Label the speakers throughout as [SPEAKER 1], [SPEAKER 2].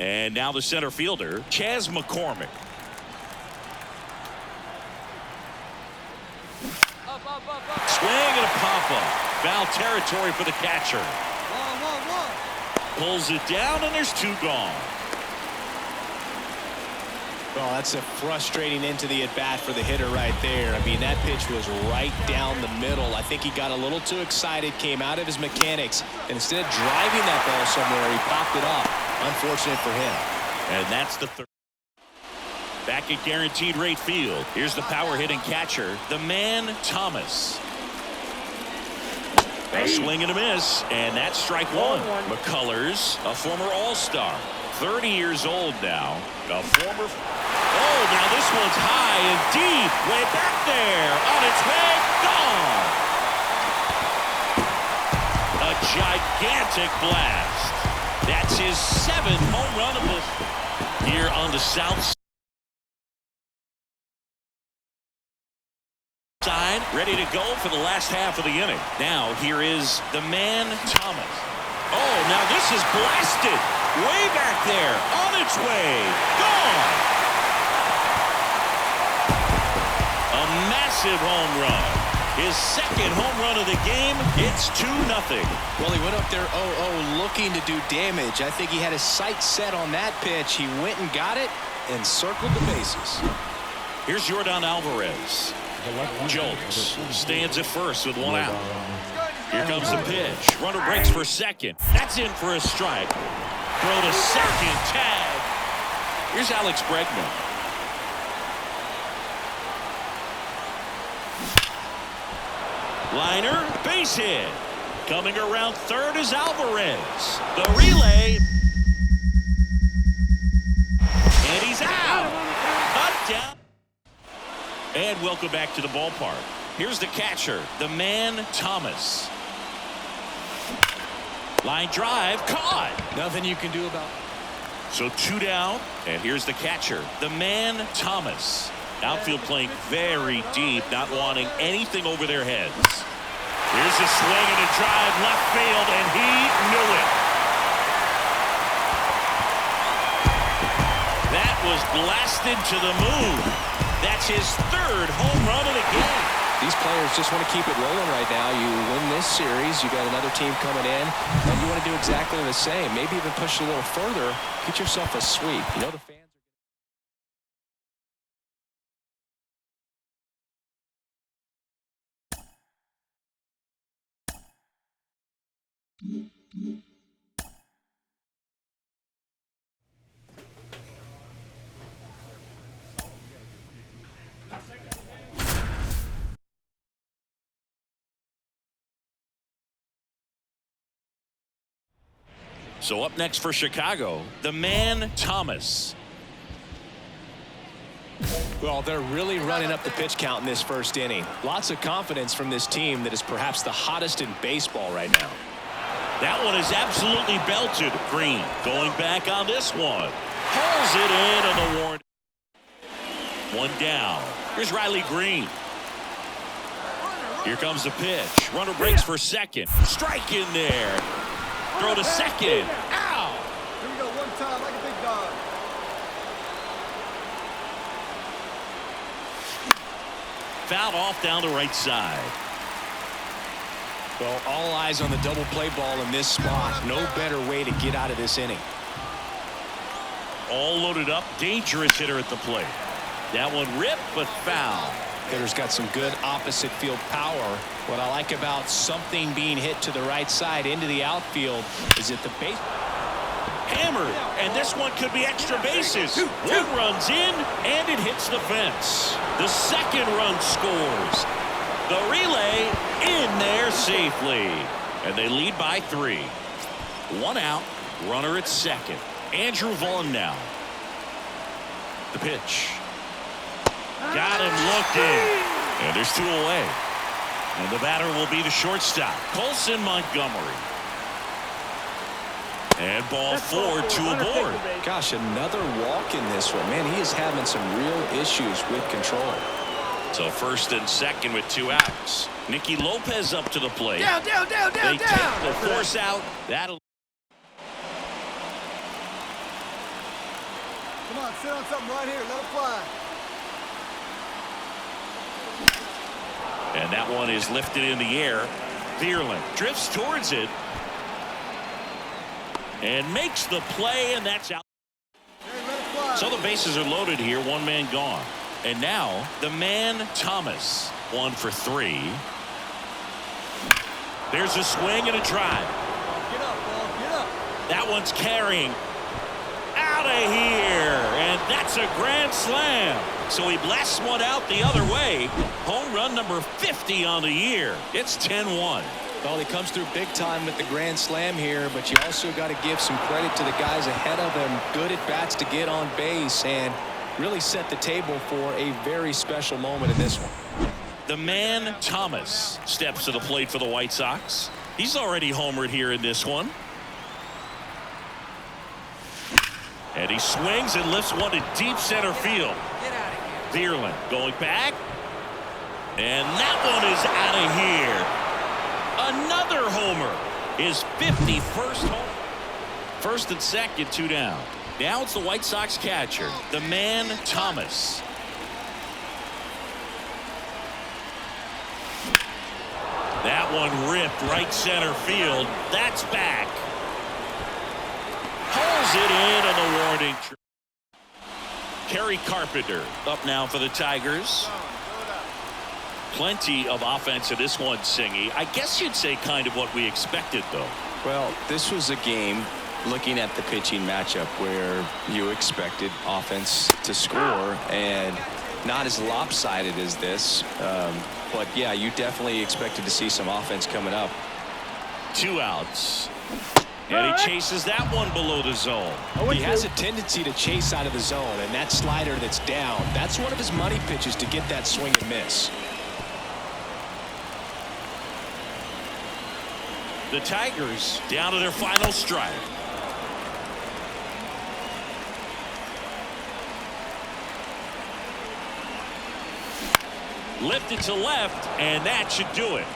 [SPEAKER 1] And now the center fielder, Chas McCormick. Swing and a pop-up. Foul territory for the catcher. Pulls it down, and there's two gone.
[SPEAKER 2] Well, that's a frustrating end to the at-bat for the hitter right there. I mean, that pitch was right down the middle. I think he got a little too excited, came out of his mechanics, and instead of driving that ball somewhere, he popped it up. Unfortunate for him.
[SPEAKER 1] And that's the third. Back at guaranteed rate field. Here's the power hitting catcher, the man Thomas. A swing and a miss, and that's strike one. McCullers, a former All-Star, 30 years old now. A former. Oh, now this one's high and deep, way back there, on its way, gone. A gigantic blast. That's his 7th home run of the here on the south side, ready to go for the last half of the inning. Now here is the man Thomas. Oh, now this is blasted way back there, on its way, gone. A massive home run. His 2nd home run of the game. It's 2-0.
[SPEAKER 2] Well, he went up there 0-0 looking to do damage. I think he had his sights set on that pitch. He went and got it and circled the bases.
[SPEAKER 1] Here's Yordan Alvarez. Jones stands at first with 1 out. Here comes the pitch. Runner breaks for second. That's in for a strike. Throw to second. Tag. Here's Alex Bregman. Liner, base hit. Coming around third is Alvarez. The relay. And he's out. Touchdown. And welcome back to the ballpark. Here's the catcher, the man Thomas. Line drive, caught.
[SPEAKER 2] Nothing you can do about it.
[SPEAKER 1] So 2 down, and here's the catcher, the man Thomas. Outfield playing very deep, not wanting anything over their heads. Here's a swing and a drive left field, and he knew it. That was blasted to the moon. That's his 3rd home run of the game.
[SPEAKER 2] These players just want to keep it rolling right now. You win this series, you got another team coming in, and you want to do exactly the same. Maybe even push it a little further. Get yourself a sweep. You know the fans.
[SPEAKER 1] So up next for Chicago, the man Thomas.
[SPEAKER 2] Well, they're really running up the pitch count in this first inning. Lots of confidence from this team that is perhaps the hottest in baseball right now.
[SPEAKER 1] That one is absolutely belted. Green going back on this one. Pulls it in on the warning. 1 down. Here's Riley Green. Here comes the pitch. Runner breaks for second. Strike in there. Throw to second. Ow!
[SPEAKER 3] Here we go, 1 time like a big dog.
[SPEAKER 1] Fouled off down the right side.
[SPEAKER 2] Well, all eyes on the double play ball in this spot. No better way to get out of this inning.
[SPEAKER 1] All loaded up. Dangerous hitter at the plate. That one ripped, but foul.
[SPEAKER 2] Hitter's got some good opposite field power. What I like about something being hit to the right side into the outfield is that the base
[SPEAKER 1] Hammered, and this one could be extra bases. 1 runs in, and it hits the fence. The 2nd run scores. The relay in there safely, and they lead by 3. 1 out, runner at second. Andrew Vaughn now. The pitch. Got him looking. And there's 2 away. And the batter will be the shortstop, Colson Montgomery. And ball 4, 2 aboard.
[SPEAKER 2] Gosh, another walk in this one. Man, he is having some real issues with control.
[SPEAKER 1] So first and second with 2 outs. Nicky Lopez up to the plate.
[SPEAKER 3] Down.
[SPEAKER 1] They take the force out. That'll.
[SPEAKER 3] Come on, sit on something right here. Let it fly.
[SPEAKER 1] And that one is lifted in the air. Thielen drifts towards it and makes the play, and that's out.
[SPEAKER 3] Hey, let it fly.
[SPEAKER 1] So the bases are loaded here. One man gone. And now the man Thomas. 1 for 3. There's a swing and a drive.
[SPEAKER 3] Get up, ball. Get up.
[SPEAKER 1] That one's carrying. Out of here. And that's a grand slam. So he blasts one out the other way. Home run number 50 on the year. It's 10-1.
[SPEAKER 2] Well, he comes through big time with the grand slam here, but you also got to give some credit to the guys ahead of him. Good at bats to get on base and really set the table for a very special moment in this one.
[SPEAKER 1] The man Thomas steps to the plate for the White Sox. He's already homered here in this one. And he swings and lifts one to deep center field. Thielen going back. And that one is out of here. Another homer. His 51st home. First and second, 2 down. Now it's the White Sox catcher, the man Thomas. That one ripped right center field. That's back. Pulls it in on the warning track. Kerry Carpenter up now for the Tigers. Plenty of offense in this one, Singy. I guess you'd say kind of what we expected, though.
[SPEAKER 2] Well, this was a game, looking at the pitching matchup, where you expected offense to score, and not as lopsided as this. But yeah, you definitely expected to see some offense coming up.
[SPEAKER 1] 2 outs. And he chases that one below the zone.
[SPEAKER 2] He has a tendency to chase out of the zone, and that slider that's down, that's one of his money pitches to get that swing and miss.
[SPEAKER 1] The Tigers down to their final strike. Lifted to left, and that should do it.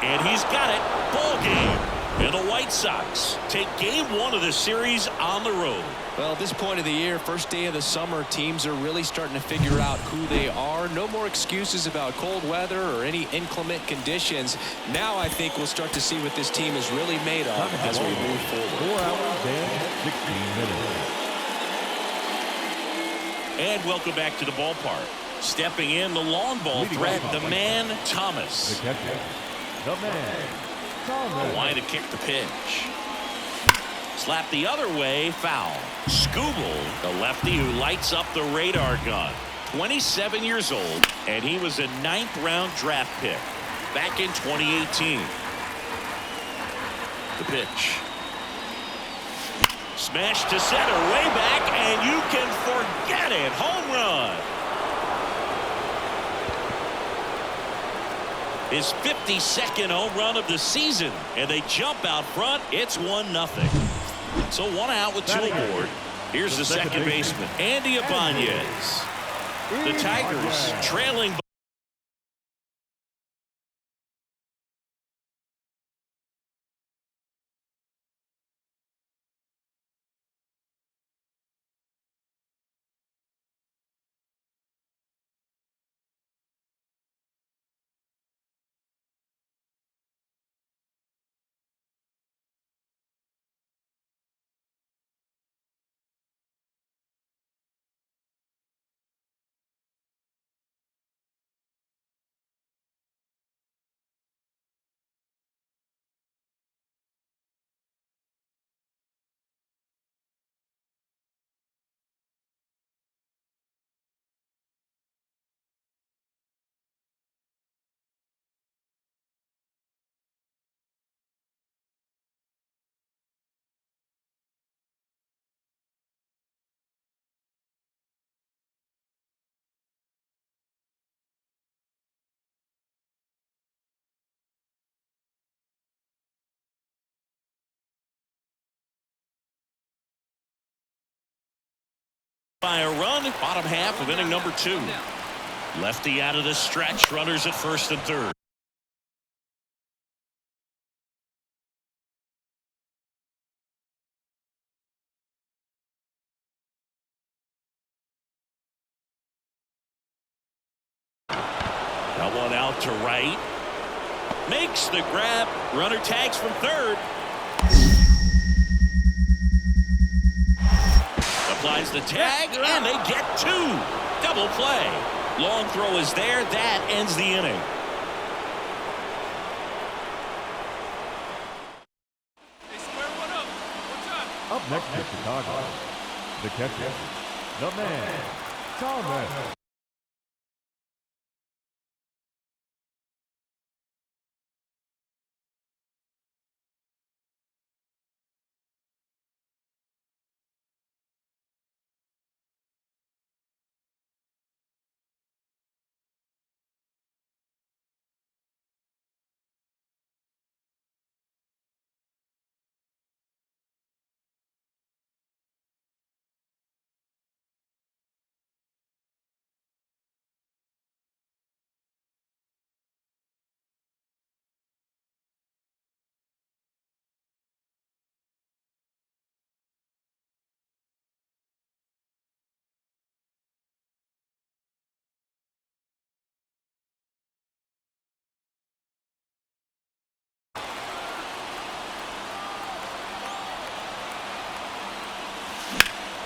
[SPEAKER 1] And he's got it. Ball game. And the White Sox take game 1 of the series on the road.
[SPEAKER 2] Well, at this point of the year, first day of the summer, teams are really starting to figure out who they are. No more excuses about cold weather or any inclement conditions. Now I think we'll start to see what this team is really made of as we move forward.
[SPEAKER 4] 4 hours and 16 minutes.
[SPEAKER 1] And welcome back to the ballpark. Stepping in, the long ball threat, the man Thomas.
[SPEAKER 4] The catcher, the man Thomas.
[SPEAKER 1] Line to kick the pitch. Slap the other way, foul. Skubal, the lefty who lights up the radar gun. 27 years old, and he was a 9th-round draft pick back in 2018. The pitch. Smash to center, way back, and you can forget it. Home run. His 52nd home run of the season, and they jump out front. It's 1-0. So 1 out with 2 aboard. Here's the second baseman, Andy Ibanez. The Tigers trailing by a run, bottom half of inning number 2. Lefty out of the stretch, runners at first and third. that one out to right. Makes the grab. Runner tags from third. Applies the tag, and they get two. Double play. Long throw is there. That ends the inning.
[SPEAKER 4] Up next for Chicago, the catcher, the man, Thomas.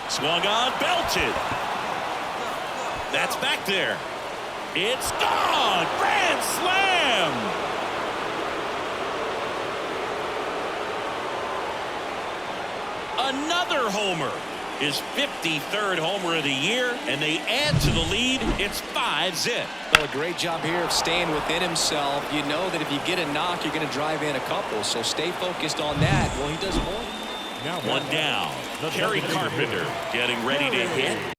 [SPEAKER 1] Swung on, belted. That's back there. It's gone. Grand slam. Another homer. His 53rd homer of the year, and they add to the lead. It's 5-zip.
[SPEAKER 2] Well, a great job here of staying within himself. You know that if you get a knock, you're going to drive in a couple, so stay focused on that. Well, he does more.
[SPEAKER 1] One down. Kerry Carpenter getting ready to hit.